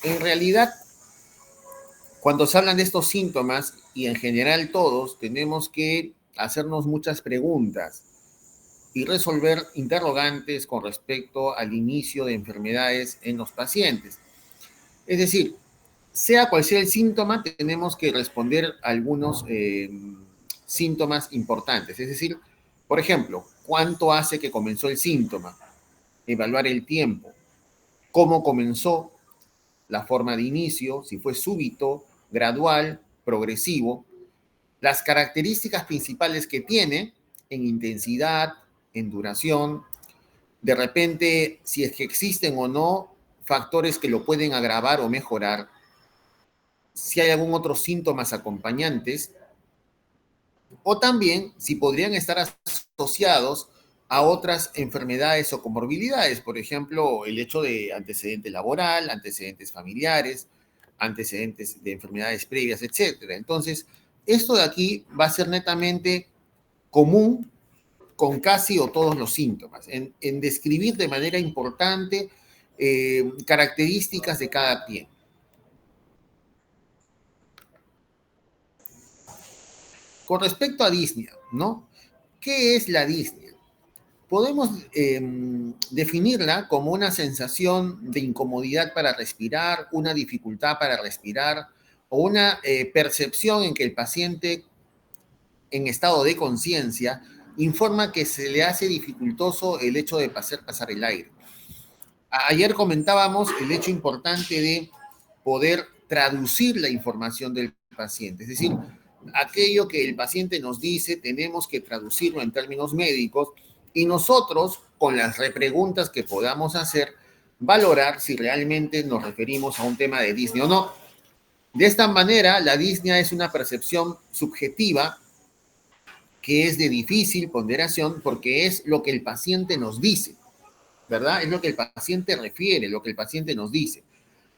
En realidad, cuando se hablan de estos síntomas, y en general todos, tenemos que hacernos muchas preguntas y resolver interrogantes con respecto al inicio de enfermedades en los pacientes. Es decir, sea cual sea el síntoma, tenemos que responder algunos síntomas importantes. Es decir, por ejemplo, ¿cuánto hace que comenzó el síntoma? Evaluar el tiempo, cómo comenzó, la forma de inicio, si fue súbito, gradual, progresivo, las características principales que tiene en intensidad, en duración, de repente si es que existen o no factores que lo pueden agravar o mejorar, si hay algún otro síntomas acompañantes, o también si podrían estar asociados a otras enfermedades o comorbilidades, por ejemplo, el hecho de antecedente laboral, antecedentes familiares, antecedentes de enfermedades previas, etcétera. Entonces, esto de aquí va a ser netamente común con casi o todos los síntomas, en describir de manera importante características de cada pie. Con respecto a disnea, ¿no? ¿Qué es la disnea? Podemos definirla como una sensación de incomodidad para respirar, una dificultad para respirar o una percepción en que el paciente en estado de conciencia informa que se le hace dificultoso el hecho de pasar el aire. Ayer comentábamos el hecho importante de poder traducir la información del paciente, es decir, aquello que el paciente nos dice tenemos que traducirlo en términos médicos y nosotros, con las repreguntas que podamos hacer, valorar si realmente nos referimos a un tema de disnea o no. De esta manera, la disnea es una percepción subjetiva que es de difícil ponderación porque es lo que el paciente nos dice, ¿verdad? Es lo que el paciente refiere, lo que el paciente nos dice.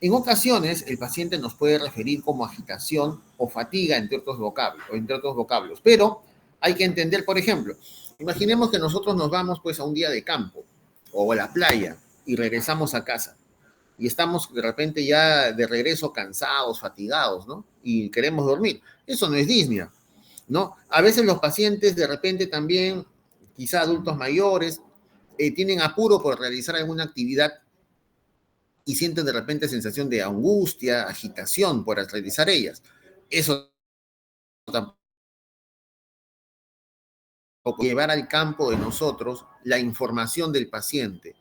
En ocasiones, el paciente nos puede referir como agitación o fatiga, entre otros vocablos. Pero hay que entender, por ejemplo, imaginemos que nosotros nos vamos pues a un día de campo o a la playa y regresamos a casa. Y estamos de repente ya de regreso cansados, fatigados, ¿no? Y queremos dormir. Eso no es disnea, ¿no? A veces los pacientes de repente también, quizá adultos mayores, tienen apuro por realizar alguna actividad y sienten de repente sensación de angustia, agitación por realizar ellas. Eso tampoco llevar al campo de nosotros la información del paciente,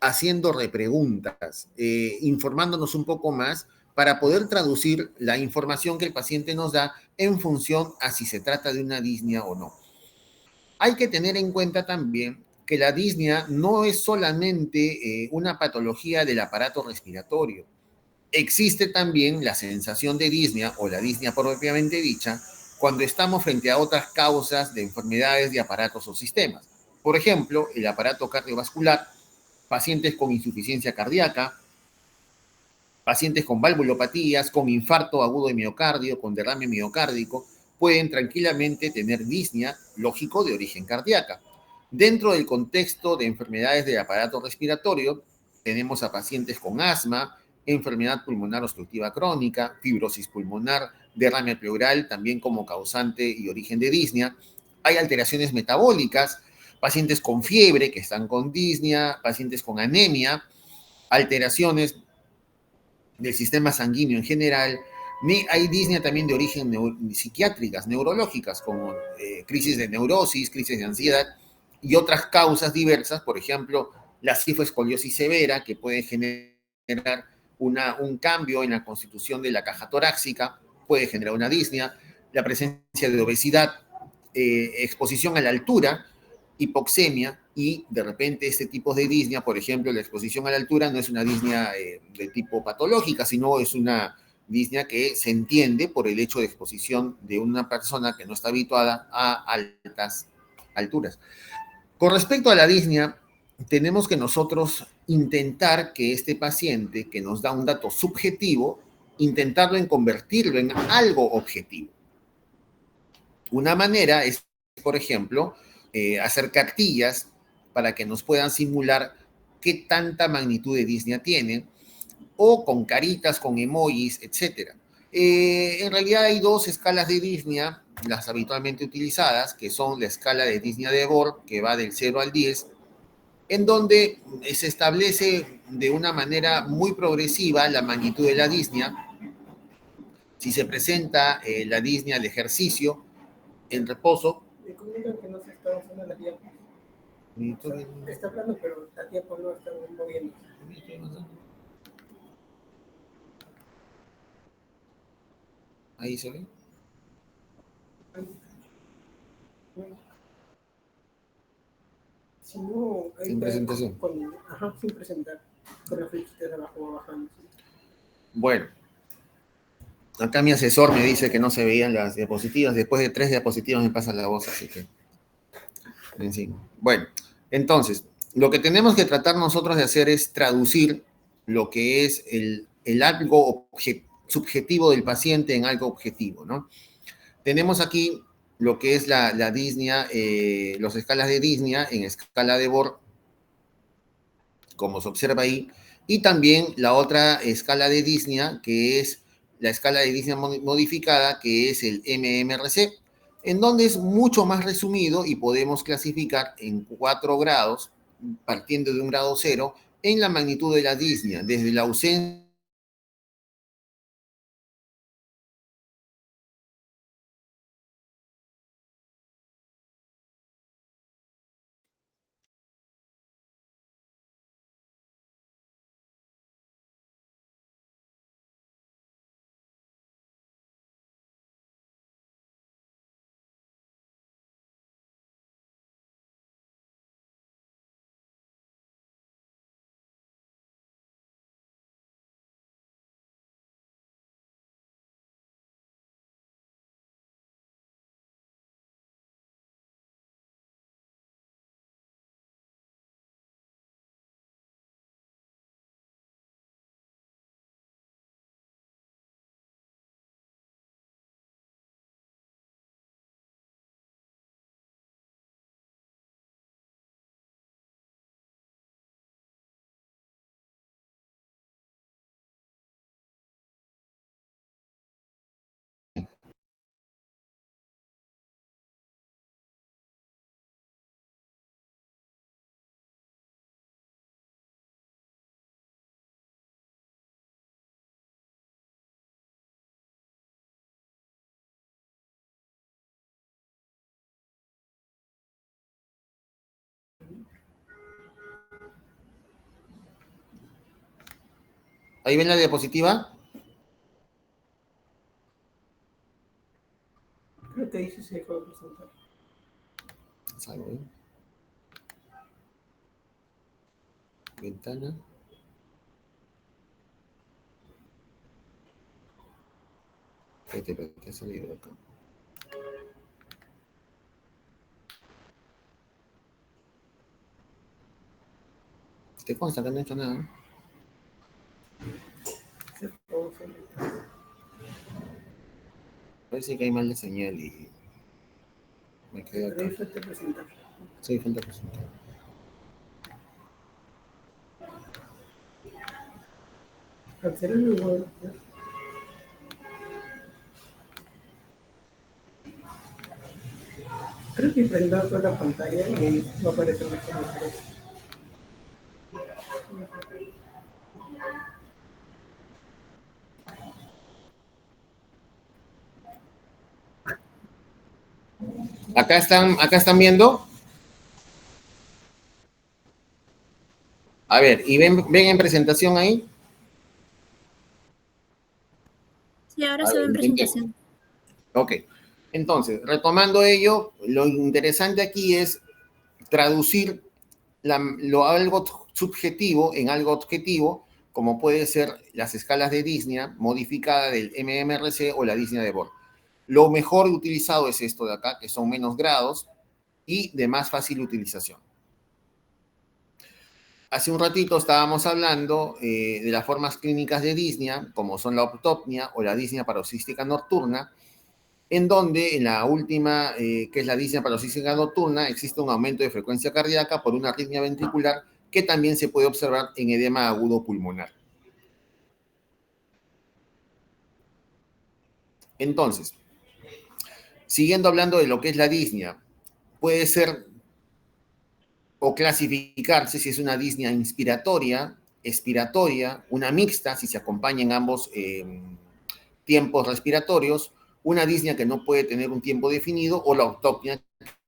haciendo repreguntas, informándonos un poco más para poder traducir la información que el paciente nos da en función a si se trata de una disnea o no. Hay que tener en cuenta también que la disnea no es solamente una patología del aparato respiratorio. Existe también la sensación de disnea o la disnea propiamente dicha cuando estamos frente a otras causas de enfermedades de aparatos o sistemas. Por ejemplo, el aparato cardiovascular, pacientes con insuficiencia cardíaca, pacientes con valvulopatías, con infarto agudo de miocardio, con derrame miocárdico, pueden tranquilamente tener disnea, lógico, de origen cardíaca. Dentro del contexto de enfermedades del aparato respiratorio, tenemos a pacientes con asma, enfermedad pulmonar obstructiva crónica, fibrosis pulmonar, derrame pleural, también como causante y origen de disnea. Hay alteraciones metabólicas, pacientes con fiebre que están con disnea, pacientes con anemia, alteraciones del sistema sanguíneo en general. Hay disnea también de origen psiquiátricas, neurológicas, como crisis de neurosis, crisis de ansiedad y otras causas diversas, por ejemplo, la cifoescoliosis severa, que puede generar un cambio en la constitución de la caja torácica, puede generar una disnea, la presencia de obesidad, exposición a la altura, hipoxemia y de repente este tipo de disnea, por ejemplo, la exposición a la altura no es una disnea de tipo patológica, sino es una disnea que se entiende por el hecho de exposición de una persona que no está habituada a altas alturas. Con respecto a la disnea, tenemos que nosotros intentar que este paciente que nos da un dato subjetivo, intentarlo en convertirlo en algo objetivo. Una manera es, por ejemplo, hacer cartillas para que nos puedan simular qué tanta magnitud de disnea tiene, o con caritas, con emojis, etc. En realidad hay dos escalas de disnea, las habitualmente utilizadas, que son la escala de disnea de Borg, que va del 0 al 10, en donde se establece de una manera muy progresiva la magnitud de la disnea. Si se presenta la disnea de ejercicio en reposo. Me comunican que no se está usando la tiempo. Está hablando, pero la tiempo no está moviendo. Ahí se ve. Si no, sin presentación. Sin presentar. Con la flechitas abajo bajando. Bueno. Acá mi asesor me dice que no se veían las diapositivas. Después de 3 diapositivas me pasa la voz, así que... En fin. Bueno, entonces, lo que tenemos que tratar nosotros de hacer es traducir lo que es el algo subjetivo del paciente en algo objetivo, ¿no? Tenemos aquí lo que es la disnea, las escalas de disnea en escala de Borg, como se observa ahí, y también la otra escala de disnea, que es la escala de disnea modificada, que es el MMRC, en donde es mucho más resumido y podemos clasificar en 4 grados, partiendo de un grado 0, en la magnitud de la disnea, desde la ausencia. Ahí ven la diapositiva. Creo que ahí sí se dejó de presentar. Salgo, ¿eh? Ventana. Espérate, ha salido acá. ¿Te consta que no he hecho nada? Parece que hay mal de señal y me quedo acá. Pero ahí falta presentar. Sí, falta presentar. Cancelar el Word. Creo que prenda toda la pantalla y va a aparecer la información. Acá están viendo. A ver, ¿y ven en presentación ahí? Sí, ahora se ve en presentación. Ok. Entonces, retomando ello, lo interesante aquí es traducir algo subjetivo en algo objetivo, como puede ser las escalas de disnea modificada del MMRC o la disnea de Borg. Lo mejor utilizado es esto de acá, que son menos grados y de más fácil utilización. Hace un ratito estábamos hablando de las formas clínicas de disnea, como son la ortopnia o la disnea paroxística nocturna, en donde en la última, que es la disnea paroxística nocturna, existe un aumento de frecuencia cardíaca por una arritmia ventricular que también se puede observar en edema agudo pulmonar. Entonces, siguiendo hablando de lo que es la disnea, puede ser o clasificarse si es una disnea inspiratoria, expiratoria, una mixta, si se acompañan ambos tiempos respiratorios, una disnea que no puede tener un tiempo definido o la autopnia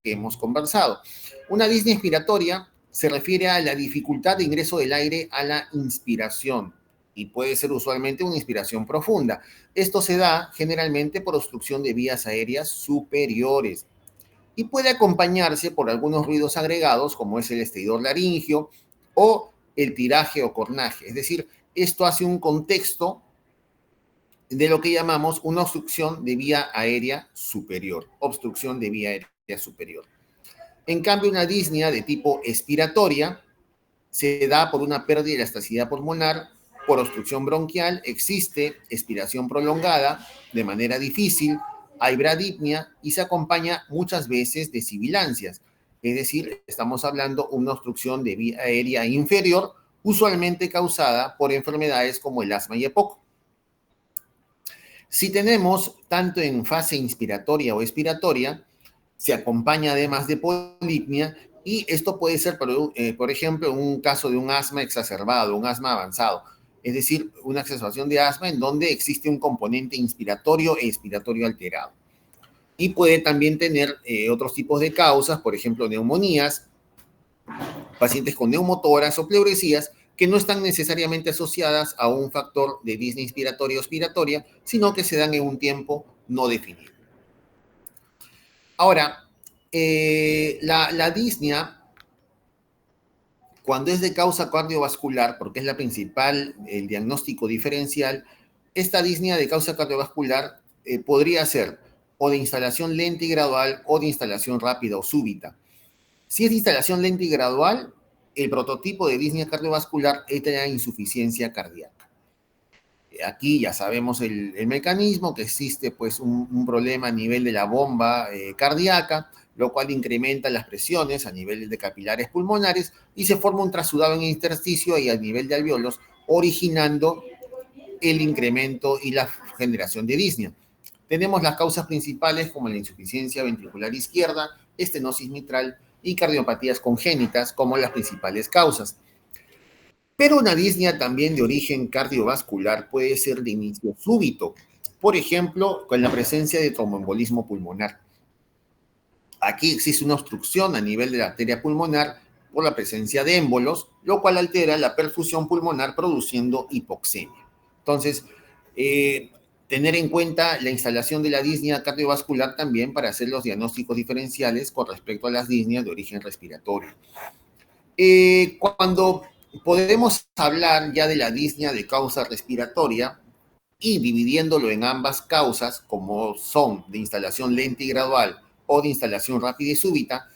que hemos conversado. Una disnea inspiratoria se refiere a la dificultad de ingreso del aire a la inspiración y puede ser usualmente una inspiración profunda. Esto se da generalmente por obstrucción de vías aéreas superiores y puede acompañarse por algunos ruidos agregados como es el estridor laringio o el tiraje o cornaje. Es decir, esto hace un contexto de lo que llamamos una obstrucción de vía aérea superior. Obstrucción de vía aérea superior. En cambio, una disnea de tipo expiratoria se da por una pérdida de elasticidad pulmonar, por obstrucción bronquial, existe expiración prolongada de manera difícil, hay bradipnia y se acompaña muchas veces de sibilancias. Es decir, estamos hablando de una obstrucción de vía aérea inferior, usualmente causada por enfermedades como el asma y EPOC. Si tenemos tanto en fase inspiratoria o expiratoria, se acompaña además de polipnia y esto puede ser, por ejemplo, un caso de un asma exacerbado, un asma avanzado, es decir, una exacerbación de asma en donde existe un componente inspiratorio e expiratorio alterado. Y puede también tener otros tipos de causas, por ejemplo, neumonías, pacientes con neumotórax o pleuresías, que no están necesariamente asociadas a un factor de disnea inspiratoria o expiratoria, sino que se dan en un tiempo no definido. Ahora, la disnea, cuando es de causa cardiovascular, porque es la principal, el diagnóstico diferencial, esta disnea de causa cardiovascular podría ser o de instalación lenta y gradual o de instalación rápida o súbita. Si es de instalación lenta y gradual, el prototipo de disnea cardiovascular es la insuficiencia cardíaca. Aquí ya sabemos el mecanismo, que existe pues un problema a nivel de la bomba cardíaca, lo cual incrementa las presiones a nivel de capilares pulmonares y se forma un trasudado en el intersticio y a nivel de alvéolos, originando el incremento y la generación de disnea. Tenemos las causas principales como la insuficiencia ventricular izquierda, estenosis mitral y cardiopatías congénitas como las principales causas. Pero una disnea también de origen cardiovascular puede ser de inicio súbito, por ejemplo, con la presencia de tromboembolismo pulmonar. Aquí existe una obstrucción a nivel de la arteria pulmonar por la presencia de émbolos, lo cual altera la perfusión pulmonar produciendo hipoxemia. Entonces, tener en cuenta la instalación de la disnea cardiovascular también para hacer los diagnósticos diferenciales con respecto a las disneas de origen respiratorio. Cuando podemos hablar ya de la disnea de causa respiratoria y dividiéndolo en ambas causas, como son de instalación lenta y gradual o de instalación rápida y súbita,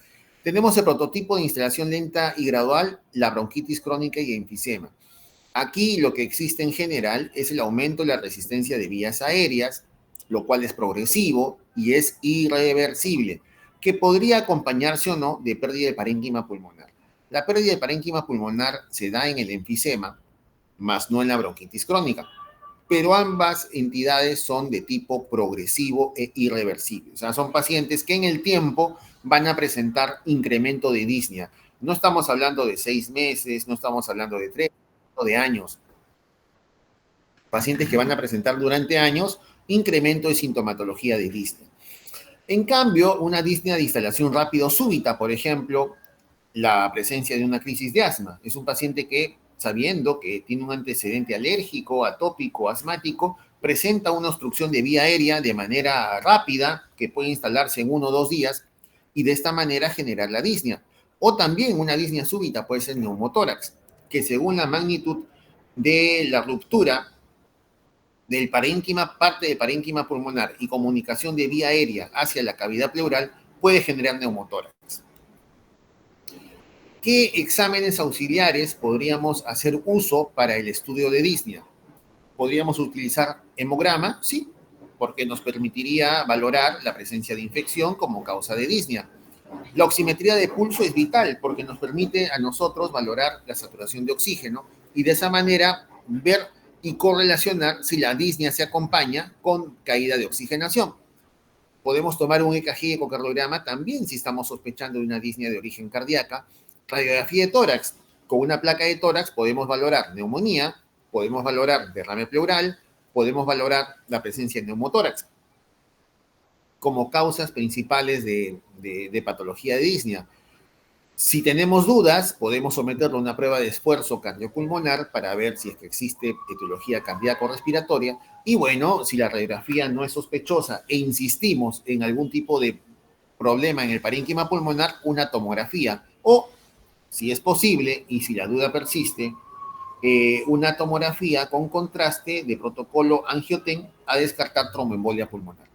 tenemos el prototipo de instalación lenta y gradual, la bronquitis crónica y enfisema. Aquí lo que existe en general es el aumento de la resistencia de vías aéreas, lo cual es progresivo y es irreversible, que podría acompañarse o no de pérdida de parénquima pulmonar. La pérdida de parénquima pulmonar se da en el enfisema, más no en la bronquitis crónica, pero ambas entidades son de tipo progresivo e irreversible. O sea, son pacientes que en el tiempo van a presentar incremento de disnea. No estamos hablando de 6 meses, no estamos hablando de 3, de años. Pacientes que van a presentar durante años incremento de sintomatología de disnea. En cambio, una disnea de instalación rápido súbita, por ejemplo, la presencia de una crisis de asma. Es un paciente que, sabiendo que tiene un antecedente alérgico, atópico, asmático, presenta una obstrucción de vía aérea de manera rápida, que puede instalarse en 1 o 2 días, y de esta manera generar la disnea. O también una disnea súbita puede ser neumotórax, que según la magnitud de la ruptura del parénquima, parte del parénquima pulmonar y comunicación de vía aérea hacia la cavidad pleural, puede generar neumotórax. ¿Qué exámenes auxiliares podríamos hacer uso para el estudio de disnea? ¿Podríamos utilizar hemograma? Sí, porque nos permitiría valorar la presencia de infección como causa de disnea. La oximetría de pulso es vital porque nos permite a nosotros valorar la saturación de oxígeno y de esa manera ver y correlacionar si la disnea se acompaña con caída de oxigenación. Podemos tomar un EKG ecocardiograma también si estamos sospechando de una disnea de origen cardíaca. Radiografía de tórax. Con una placa de tórax podemos valorar neumonía, podemos valorar derrame pleural, podemos valorar la presencia de neumotórax como causas principales de patología de disnea. Si tenemos dudas, podemos someterlo a una prueba de esfuerzo cardiopulmonar para ver si es que existe etiología cardíaco-respiratoria. Y bueno, si la radiografía no es sospechosa e insistimos en algún tipo de problema en el parénquima pulmonar, una tomografía. O, si es posible y si la duda persiste, una tomografía con contraste de protocolo angioten a descartar tromboembolia pulmonar.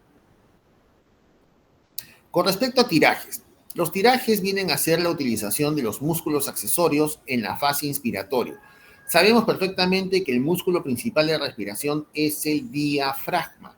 Con respecto a tirajes, los tirajes vienen a ser la utilización de los músculos accesorios en la fase inspiratoria. Sabemos perfectamente que el músculo principal de respiración es el diafragma.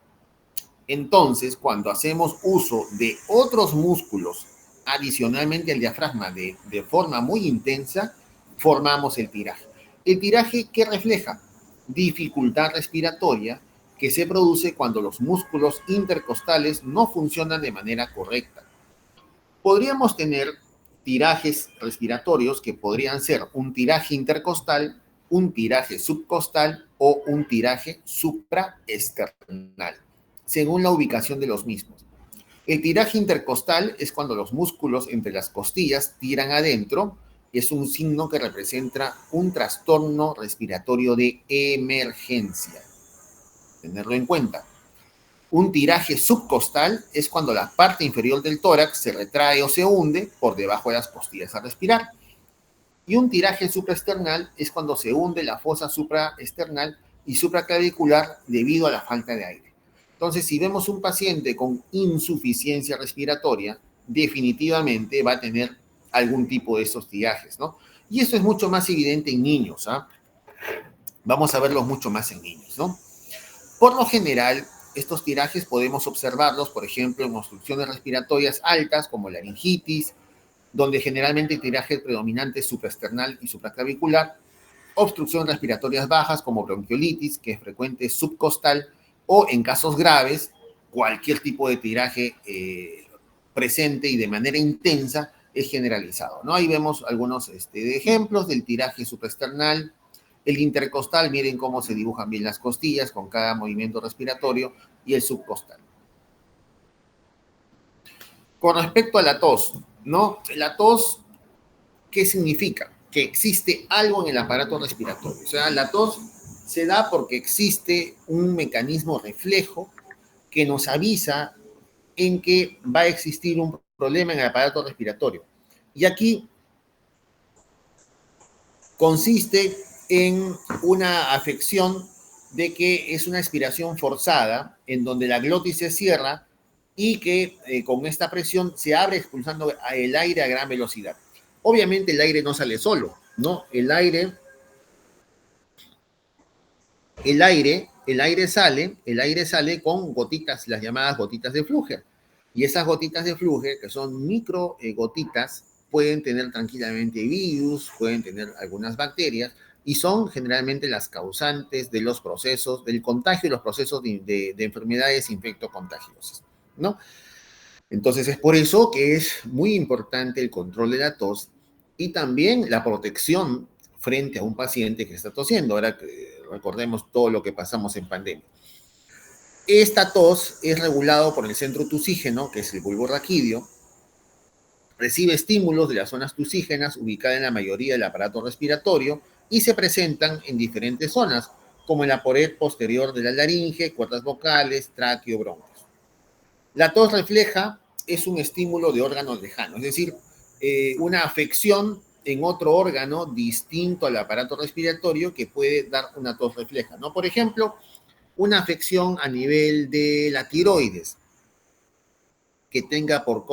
Entonces, cuando hacemos uso de otros músculos adicionalmente al diafragma de forma muy intensa, formamos el tiraje. El tiraje, ¿qué refleja? Dificultad respiratoria que se produce cuando los músculos intercostales no funcionan de manera correcta. Podríamos tener tirajes respiratorios que podrían ser un tiraje intercostal, un tiraje subcostal o un tiraje supraesternal, según la ubicación de los mismos. El tiraje intercostal es cuando los músculos entre las costillas tiran adentro. Es un signo que representa un trastorno respiratorio de emergencia. Tenerlo en cuenta. Un tiraje subcostal es cuando la parte inferior del tórax se retrae o se hunde por debajo de las costillas al respirar. Y un tiraje supraesternal es cuando se hunde la fosa supraesternal y supraclavicular debido a la falta de aire. Entonces, si vemos un paciente con insuficiencia respiratoria, definitivamente va a tener algún tipo de estos tirajes, ¿no? Y esto es mucho más evidente en niños, ¿ah? Vamos a verlos mucho más en niños, ¿no? Por lo general, estos tirajes podemos observarlos, por ejemplo, en obstrucciones respiratorias altas, como laringitis, donde generalmente el tiraje predominante es supraesternal y supraclavicular, obstrucciones respiratorias bajas, como bronquiolitis, que es frecuente subcostal, o en casos graves, cualquier tipo de tiraje presente y de manera intensa es generalizado, ¿no? Ahí vemos algunos ejemplos del tiraje supraesternal. El intercostal, miren cómo se dibujan bien las costillas con cada movimiento respiratorio, y el subcostal. Con respecto a la tos, ¿no? La tos, ¿qué significa? Que existe algo en el aparato respiratorio. O sea, la tos se da porque existe un mecanismo reflejo que nos avisa en que va a existir un problema en el aparato respiratorio. Y aquí consiste en una afección de que es una expiración forzada, en donde la glotis se cierra y que con esta presión se abre expulsando el aire a gran velocidad. Obviamente el aire no sale solo, ¿no? El aire sale con gotitas, las llamadas gotitas de Flügger. Y esas gotitas de Flügger, que son micro gotitas, pueden tener tranquilamente virus, pueden tener algunas bacterias, y son generalmente las causantes de los procesos, del contagio y los procesos de enfermedades infectocontagiosas, ¿no? Entonces es por eso que es muy importante el control de la tos y también la protección frente a un paciente que está tosiendo. Ahora recordemos todo lo que pasamos en pandemia. Esta tos es regulado por el centro tusígeno, que es el bulbo raquídeo. Recibe estímulos de las zonas tusígenas ubicadas en la mayoría del aparato respiratorio y se presentan en diferentes zonas, como en la pared posterior de la laringe, cuerdas vocales, tráqueo, bronquios. La tos refleja es un estímulo de órganos lejanos, es decir, una afección en otro órgano distinto al aparato respiratorio que puede dar una tos refleja, ¿no? Por ejemplo, una afección a nivel de la tiroides que tenga por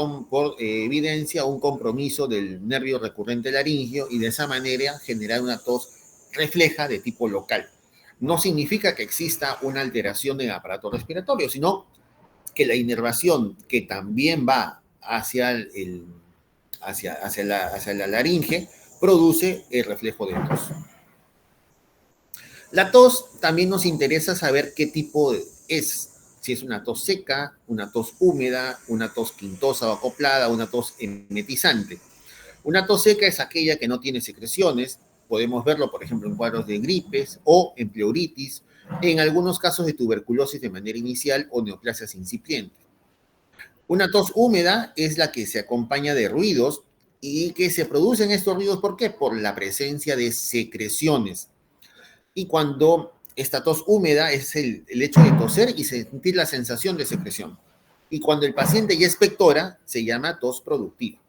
evidencia un compromiso del nervio recurrente laringio y de esa manera generar una tos refleja de tipo local. No significa que exista una alteración del aparato respiratorio, sino que la inervación que también va hacia la laringe produce el reflejo de tos. La tos también nos interesa saber qué tipo es, si es una tos seca, una tos húmeda, una tos quintosa o acoplada, una tos emetizante. Una tos seca es aquella que no tiene secreciones, podemos verlo, por ejemplo, en cuadros de gripes o en pleuritis, en algunos casos de tuberculosis de manera inicial o neoplasias incipientes. Una tos húmeda es la que se acompaña de ruidos y que se producen estos ruidos, ¿por qué? Por la presencia de secreciones. Y cuando esta tos húmeda es el hecho de toser y sentir la sensación de secreción. Y cuando el paciente ya expectora, se llama tos productiva.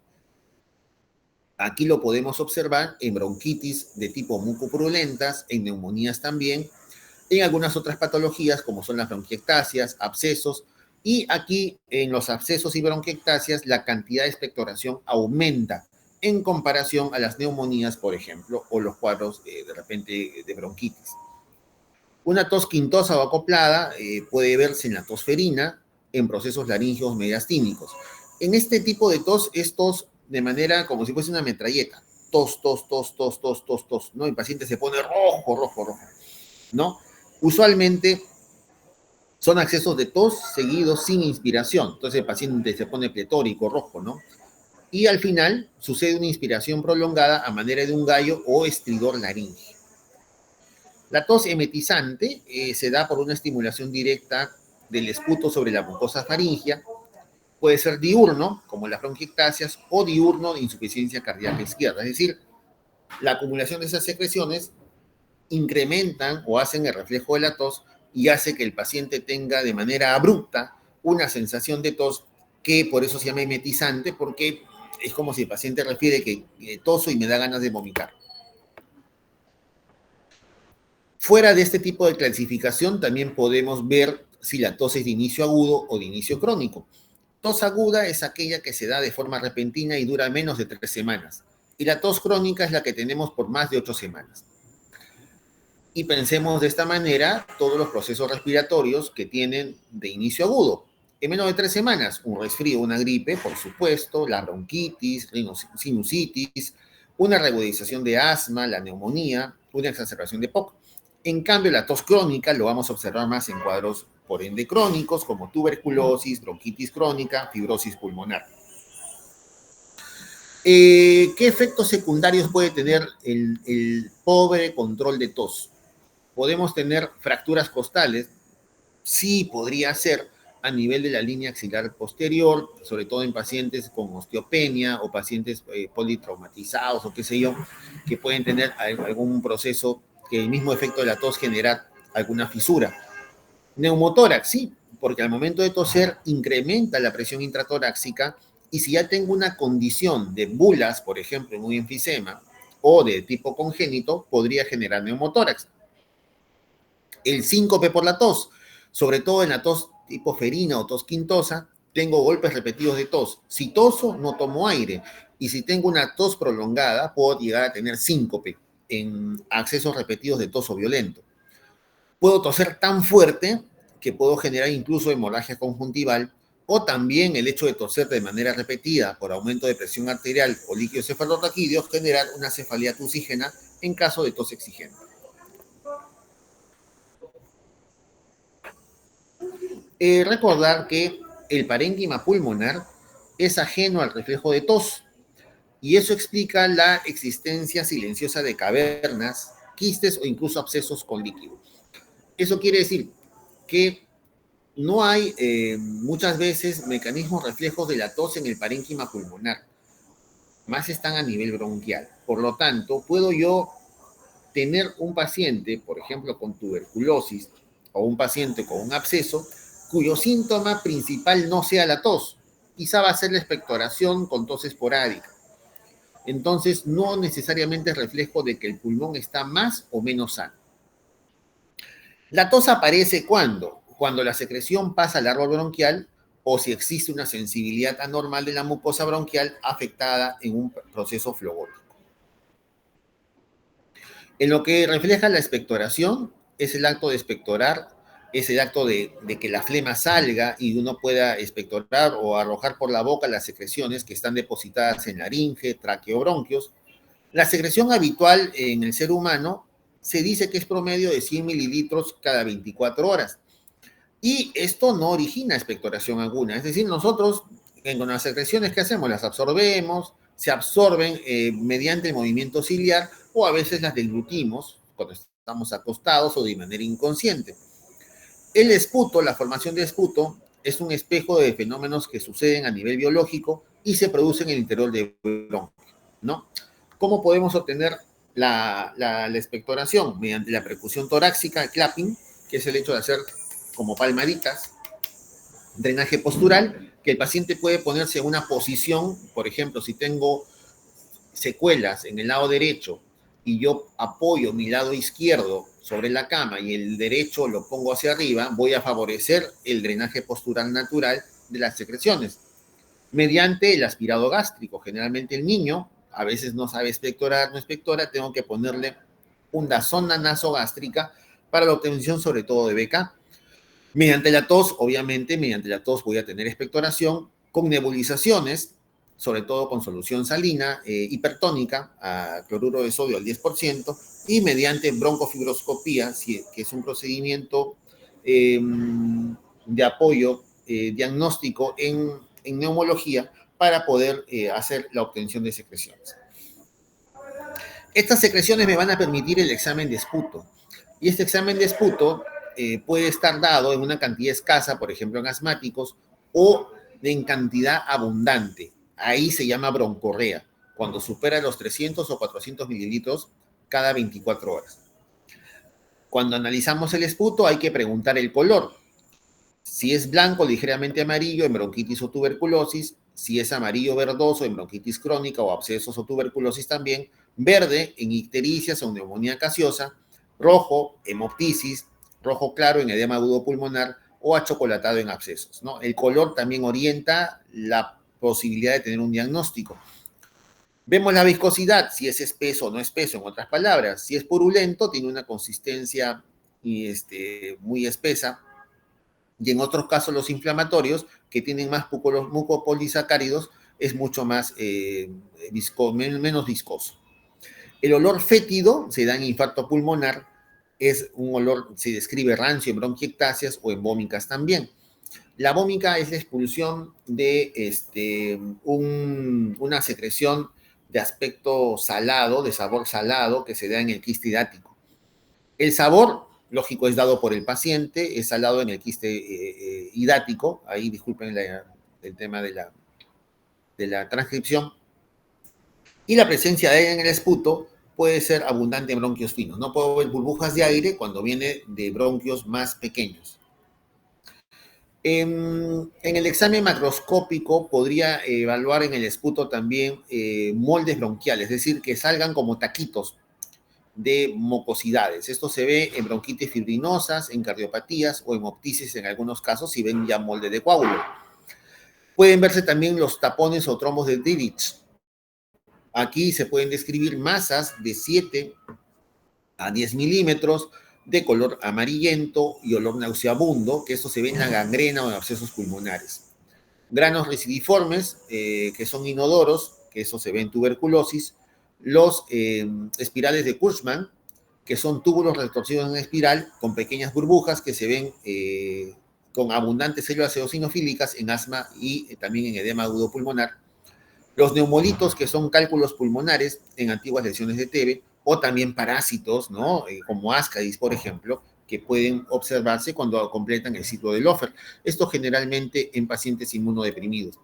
Aquí lo podemos observar en bronquitis de tipo mucopurulentas, en neumonías también, en algunas otras patologías como son las bronquiectasias, abscesos, y aquí en los abscesos y bronquiectasias la cantidad de expectoración aumenta en comparación a las neumonías, por ejemplo, o los cuadros de repente de bronquitis. Una tos quintosa o acoplada puede verse en la tosferina, en procesos laringeos mediastínicos. En este tipo de tos es tos de manera como si fuese una metralleta. Tos, tos, tos, tos, tos, tos, tos, ¿no? El paciente se pone rojo, rojo, rojo, ¿no? Usualmente son accesos de tos seguidos sin inspiración. Entonces el paciente se pone pletórico, rojo, ¿no? Y al final sucede una inspiración prolongada a manera de un gallo o estridor laríngeo. La tos emetizante se da por una estimulación directa del esputo sobre la mucosa faríngea. Puede ser diurno, como las bronquiectasias, o diurno de insuficiencia cardíaca izquierda. Es decir, la acumulación de esas secreciones incrementan o hacen el reflejo de la tos y hace que el paciente tenga de manera abrupta una sensación de tos que por eso se llama emetizante, porque es como si el paciente refiere que toso y me da ganas de vomitar. Fuera de este tipo de clasificación, también podemos ver si la tos es de inicio agudo o de inicio crónico. Tos aguda es aquella que se da de forma repentina y dura menos de 3 semanas. Y la tos crónica es la que tenemos por más de 8 semanas. Y pensemos de esta manera todos los procesos respiratorios que tienen de inicio agudo. En menos de 3 semanas, un resfrío, una gripe, por supuesto, la bronquitis, sinusitis, una reagudización de asma, la neumonía, una exacerbación de POC. En cambio, la tos crónica lo vamos a observar más en cuadros por ende crónicos como tuberculosis, bronquitis crónica, fibrosis pulmonar. ¿Qué efectos secundarios puede tener el pobre control de tos? Podemos tener fracturas costales, sí podría ser a nivel de la línea axilar posterior, sobre todo en pacientes con osteopenia o pacientes politraumatizados o qué sé yo, que pueden tener algún proceso que el mismo efecto de la tos genera alguna fisura. Neumotórax, sí, porque al momento de toser incrementa la presión intratorácica y si ya tengo una condición de bulas, por ejemplo, en un enfisema o de tipo congénito, podría generar neumotórax. El síncope por la tos, sobre todo en la tos tipo ferina o tos quintosa, tengo golpes repetidos de tos. Si toso, no tomo aire. Y si tengo una tos prolongada, puedo llegar a tener síncope en accesos repetidos de toso violento. Puedo toser tan fuerte que puedo generar incluso hemorragia conjuntival o también el hecho de toser de manera repetida por aumento de presión arterial o líquidos cefalorraquídeos generar una cefalea tusígena en caso de tos exigente. Recordar que el parénquima pulmonar es ajeno al reflejo de tos y eso explica la existencia silenciosa de cavernas, quistes o incluso abscesos con líquido. Eso quiere decir que no hay muchas veces mecanismos reflejos de la tos en el parénquima pulmonar, más están a nivel bronquial. Por lo tanto, puedo yo tener un paciente, por ejemplo, con tuberculosis o un paciente con un absceso, cuyo síntoma principal no sea la tos. Quizá va a ser la expectoración con tos esporádica. Entonces, no necesariamente es reflejo de que el pulmón está más o menos sano. La tos aparece cuando la secreción pasa al árbol bronquial o si existe una sensibilidad anormal de la mucosa bronquial afectada en un proceso flogótico. En lo que refleja la expectoración, es el acto de expectorar, es el acto de que la flema salga y uno pueda expectorar o arrojar por la boca las secreciones que están depositadas en laringe, tráqueo, bronquios. La secreción habitual en el ser humano se dice que es promedio de 100 mililitros cada 24 horas. Y esto no origina expectoración alguna. Es decir, nosotros con las secreciones que hacemos las absorbemos, se absorben mediante el movimiento ciliar o a veces las deglutimos cuando estamos acostados o de manera inconsciente. El esputo, la formación de esputo, es un espejo de fenómenos que suceden a nivel biológico y se producen en el interior del bronquio, ¿no? ¿Cómo podemos obtener la expectoración? Mediante la percusión torácica, el clapping, que es el hecho de hacer como palmaditas, drenaje postural, que el paciente puede ponerse en una posición, por ejemplo, si tengo secuelas en el lado derecho y yo apoyo mi lado izquierdo sobre la cama y el derecho lo pongo hacia arriba, voy a favorecer el drenaje postural natural de las secreciones mediante el aspirado gástrico. Generalmente el niño a veces no sabe expectorar, no expectora, tengo que ponerle una sonda nasogástrica para la obtención sobre todo de BK. Mediante la tos, obviamente, mediante la tos voy a tener expectoración con nebulizaciones, sobre todo con solución salina, hipertónica, a cloruro de sodio al 10%, y mediante broncofibroscopía, que es un procedimiento de apoyo diagnóstico en neumología para poder hacer la obtención de secreciones. Estas secreciones me van a permitir el examen de esputo. Y este examen de esputo puede estar dado en una cantidad escasa, por ejemplo, en asmáticos, o en cantidad abundante. Ahí se llama broncorrea, cuando supera los 300 o 400 mililitros cada 24 horas. Cuando analizamos el esputo hay que preguntar el color. Si es blanco, ligeramente amarillo, en bronquitis o tuberculosis. Si es amarillo verdoso, en bronquitis crónica o abscesos o tuberculosis también. Verde, en ictericias o neumonía gaseosa. Rojo, hemoptisis. Rojo claro, en edema agudo pulmonar o achocolatado en abscesos, ¿no? El color también orienta la posibilidad de tener un diagnóstico. Vemos la viscosidad, si es espeso o no espeso, en otras palabras. Si es purulento, tiene una consistencia muy espesa. Y en otros casos los inflamatorios, que tienen más mucopolisacáridos, es mucho más menos viscoso. El olor fétido se da en infarto pulmonar, es un olor, se describe rancio en bronquiectasias o en vómicas también. La vómica es la expulsión de una secreción de aspecto salado, de sabor salado, que se da en el quiste hidático. El sabor, lógico, es dado por el paciente, es salado en el quiste hidático. Ahí disculpen el tema de la transcripción. Y la presencia de aire en el esputo puede ser abundante en bronquios finos. No puedo ver burbujas de aire cuando viene de bronquios más pequeños. En el examen macroscópico podría evaluar en el esputo también moldes bronquiales, es decir, que salgan como taquitos de mucosidades. Esto se ve en bronquitis fibrinosas, en cardiopatías o hemoptisis en algunos casos si ven ya molde de coágulo. Pueden verse también los tapones o trombos de Dirichlet. Aquí se pueden describir masas de 7 a 10 milímetros de color amarillento y olor nauseabundo, que eso se ve en la gangrena o en abscesos pulmonares. Granos residiformes, que son inodoros, que eso se ve en tuberculosis. Los espirales de Kurtzman, que son túbulos retorcidos en espiral con pequeñas burbujas que se ven con abundantes células eosinofílicas en asma y también en edema agudo pulmonar. Los neumolitos, que son cálculos pulmonares en antiguas lesiones de TB, o también parásitos, ¿no? Como ascaris, por ejemplo, que pueden observarse cuando completan el ciclo de Lofer. Esto generalmente en pacientes inmunodeprimidos.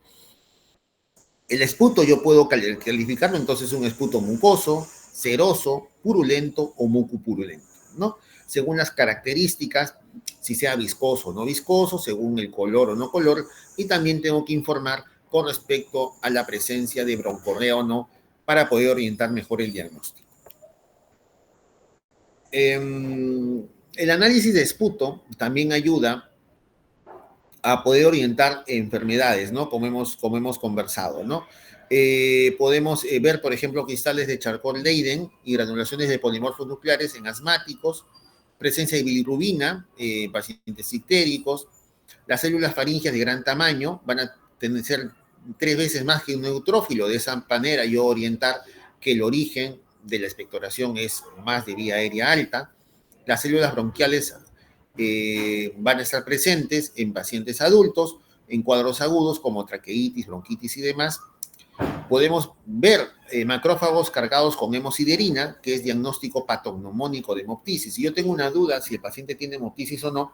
El esputo yo puedo calificarlo entonces un esputo mucoso, seroso, purulento o mucopurulento, ¿no? Según las características, si sea viscoso o no viscoso, según el color o no color, y también tengo que informar con respecto a la presencia de broncorrea o no, para poder orientar mejor el diagnóstico. El análisis de esputo también ayuda a poder orientar enfermedades, ¿no? Como hemos conversado, ¿no? Podemos ver, por ejemplo, cristales de Charcot-Leyden y granulaciones de polimorfos nucleares en asmáticos, presencia de bilirrubina en pacientes ictéricos. Las células faringeas de gran tamaño van a ser 3 veces más que un neutrófilo. De esa manera yo orientar que el origen de la expectoración es más de vía aérea alta. Las células bronquiales van a estar presentes en pacientes adultos, en cuadros agudos como traqueitis, bronquitis y demás. Podemos ver macrófagos cargados con hemosiderina, que es diagnóstico patognomónico de hemoptisis. Si yo tengo una duda si el paciente tiene hemoptisis o no,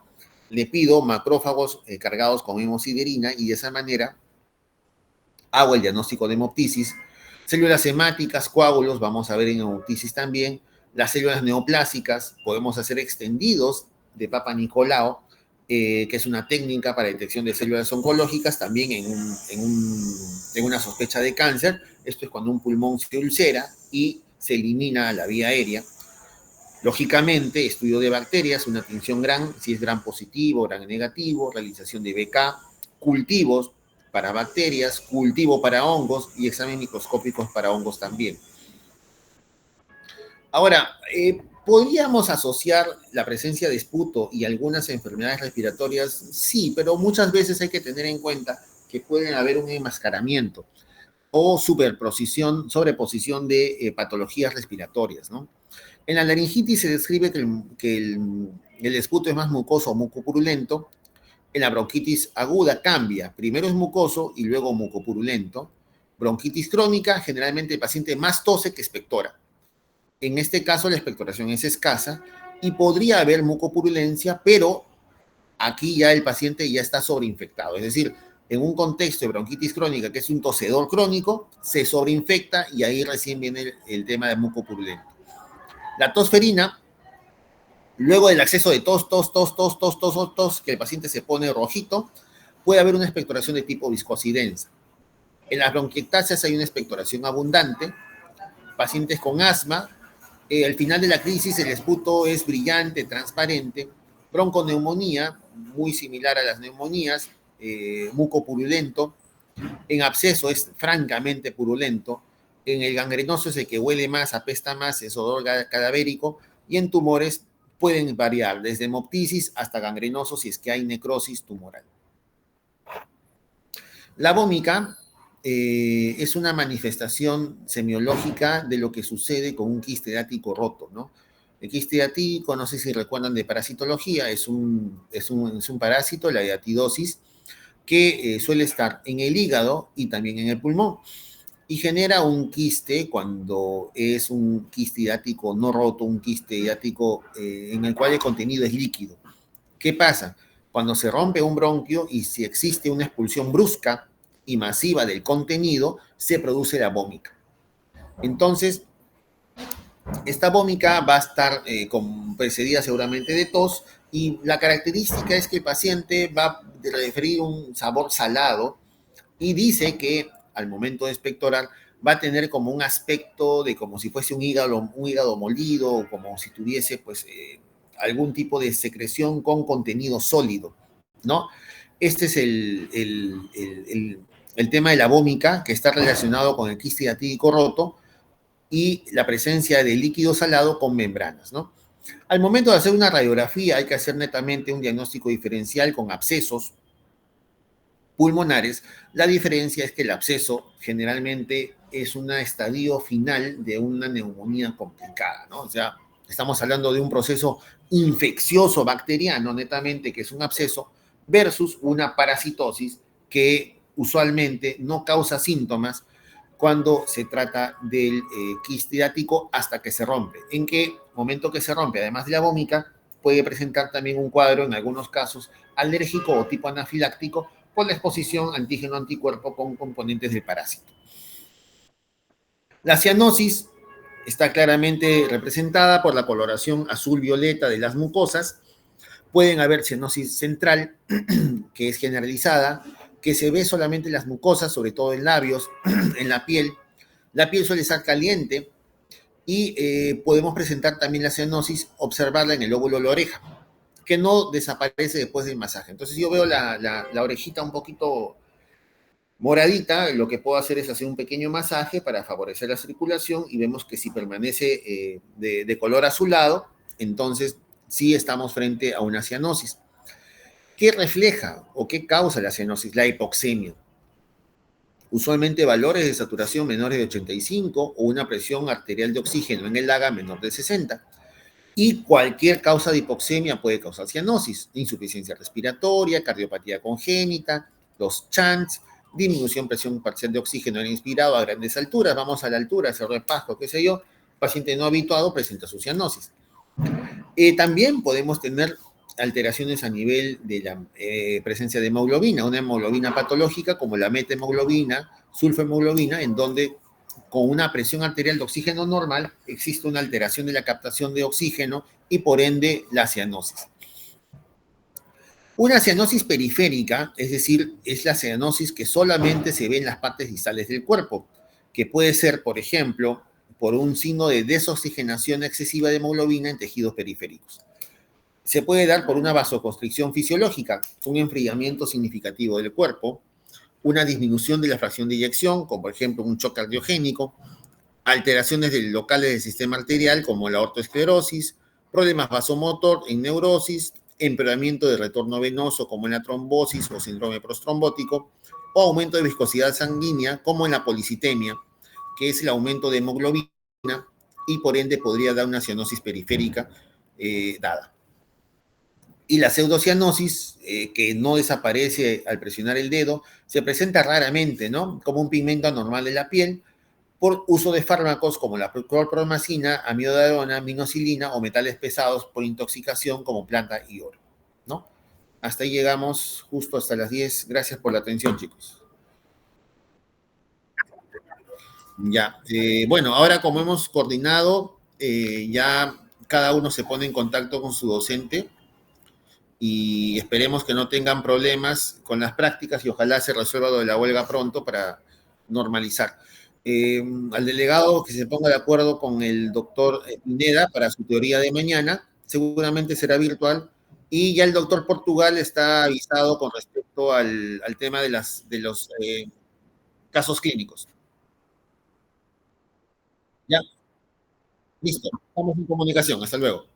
le pido macrófagos cargados con hemosiderina y de esa manera hago el diagnóstico de hemoptisis. Células hemáticas, coágulos, vamos a ver en hemoptisis también. Las células neoplásicas, podemos hacer extendidos de Papa Nicolau, que es una técnica para detección de células oncológicas, también en una sospecha de cáncer. Esto es cuando un pulmón se ulcera y se elimina la vía aérea. Lógicamente, estudio de bacterias, una tinción Gram, si es Gram positivo, Gram negativo, realización de BK, cultivos para bacterias, cultivo para hongos y examen microscópicos para hongos también. Ahora, ¿podríamos asociar la presencia de esputo y algunas enfermedades respiratorias? Sí, pero muchas veces hay que tener en cuenta que pueden haber un enmascaramiento o sobreposición de patologías respiratorias, ¿no? En la laringitis se describe que el esputo es más mucoso o mucopurulento. En la bronquitis aguda cambia, primero es mucoso y luego mucopurulento. Bronquitis crónica, generalmente el paciente más tose que expectora. En este caso la expectoración es escasa y podría haber mucopurulencia, pero aquí ya el paciente ya está sobreinfectado. Es decir, en un contexto de bronquitis crónica, que es un tosedor crónico, se sobreinfecta y ahí recién viene el tema de mucopurulento. La tosferina, luego del acceso de tos, que el paciente se pone rojito, puede haber una expectoración de tipo viscosidensa. En las bronquiectasias hay una expectoración abundante. Pacientes con asma, al final de la crisis el esputo es brillante, transparente. Bronconeumonía, muy similar a las neumonías, mucopurulento. En absceso es francamente purulento. En el gangrenoso es el que huele más, apesta más, es odor cadavérico. Y en tumores pueden variar desde hemoptisis hasta gangrenoso si es que hay necrosis tumoral. La vómica es una manifestación semiológica de lo que sucede con un quiste hepático roto, ¿no? El quiste hepático, no sé si recuerdan de parasitología, es un parásito, la hiatidosis, que suele estar en el hígado y también en el pulmón. Y genera un quiste cuando es un quiste hepático no roto, un quiste hepático en el cual el contenido es líquido. ¿Qué pasa? Cuando se rompe un bronquio y si existe una expulsión brusca y masiva del contenido, se produce la vómica. Entonces, esta vómica va a estar precedida seguramente de tos y la característica es que el paciente va a referir un sabor salado y dice que al momento de expectorar va a tener como un aspecto de como si fuese un hígado molido o como si tuviese pues algún tipo de secreción con contenido sólido, ¿no? Este es el tema de la vómica que está relacionado con el quiste hepático roto y la presencia de líquido salado con membranas, ¿no? Al momento de hacer una radiografía hay que hacer netamente un diagnóstico diferencial con abscesos pulmonares. La diferencia es que el absceso generalmente es un estadio final de una neumonía complicada, ¿no? O sea, estamos hablando de un proceso infeccioso bacteriano netamente, que es un absceso, versus una parasitosis que usualmente no causa síntomas cuando se trata del quiste hepático hasta que se rompe. ¿En qué momento que se rompe? Además de la vómica, puede presentar también un cuadro, en algunos casos, alérgico o tipo anafiláctico por la exposición antígeno-anticuerpo con componentes del parásito. La cianosis está claramente representada por la coloración azul-violeta de las mucosas. Pueden haber cianosis central, que es generalizada, que se ve solamente en las mucosas, sobre todo en labios, en la piel. La piel suele estar caliente y podemos presentar también la cianosis, observarla en el lóbulo de la oreja, que no desaparece después del masaje. Entonces yo veo la orejita un poquito moradita, lo que puedo hacer es hacer un pequeño masaje para favorecer la circulación y vemos que si permanece de color azulado, entonces sí estamos frente a una cianosis. ¿Qué refleja o qué causa la cianosis? La hipoxemia. usualmente valores de saturación menores de 85 o una presión arterial de oxígeno en el AGA menor de 60. Y cualquier causa de hipoxemia puede causar cianosis, insuficiencia respiratoria, cardiopatía congénita, los chants, disminución presión parcial de oxígeno en inspirado a grandes alturas, vamos a la altura, Cerro de Pasco, qué sé yo, paciente no habituado presenta su cianosis. También podemos tener alteraciones a nivel de la presencia de hemoglobina, una hemoglobina patológica como la metahemoglobina, sulfohemoglobina, en donde con una presión arterial de oxígeno normal existe una alteración de la captación de oxígeno y por ende la cianosis. Una cianosis periférica, es decir, es la cianosis que solamente se ve en las partes distales del cuerpo, que puede ser, por ejemplo, por un signo de desoxigenación excesiva de hemoglobina en tejidos periféricos. Se puede dar por una vasoconstricción fisiológica, un enfriamiento significativo del cuerpo, una disminución de la fracción de eyección, como por ejemplo un shock cardiogénico, alteraciones locales del sistema arterial, como la ortoesclerosis, problemas vasomotor en neurosis, empeoramiento de retorno venoso, como en la trombosis o síndrome prostrombótico, o aumento de viscosidad sanguínea, como en la policitemia, que es el aumento de hemoglobina y por ende podría dar una cianosis periférica dada. Y la pseudocianosis, que no desaparece al presionar el dedo, se presenta raramente, ¿no? Como un pigmento anormal de la piel, por uso de fármacos como la clorpromazina, amidodarona, minoxidilina o metales pesados por intoxicación como plata y oro, ¿no? Hasta ahí llegamos justo hasta las 10. Gracias por la atención, chicos. Ya, bueno, ahora como hemos coordinado, ya cada uno se pone en contacto con su docente y esperemos que no tengan problemas con las prácticas y ojalá se resuelva lo de la huelga pronto para normalizar. Al delegado que se ponga de acuerdo con el doctor Pineda para su teoría de mañana, seguramente será virtual, y ya el doctor Portugal está avisado con respecto al tema de los casos clínicos. Ya, listo, estamos en comunicación, hasta luego.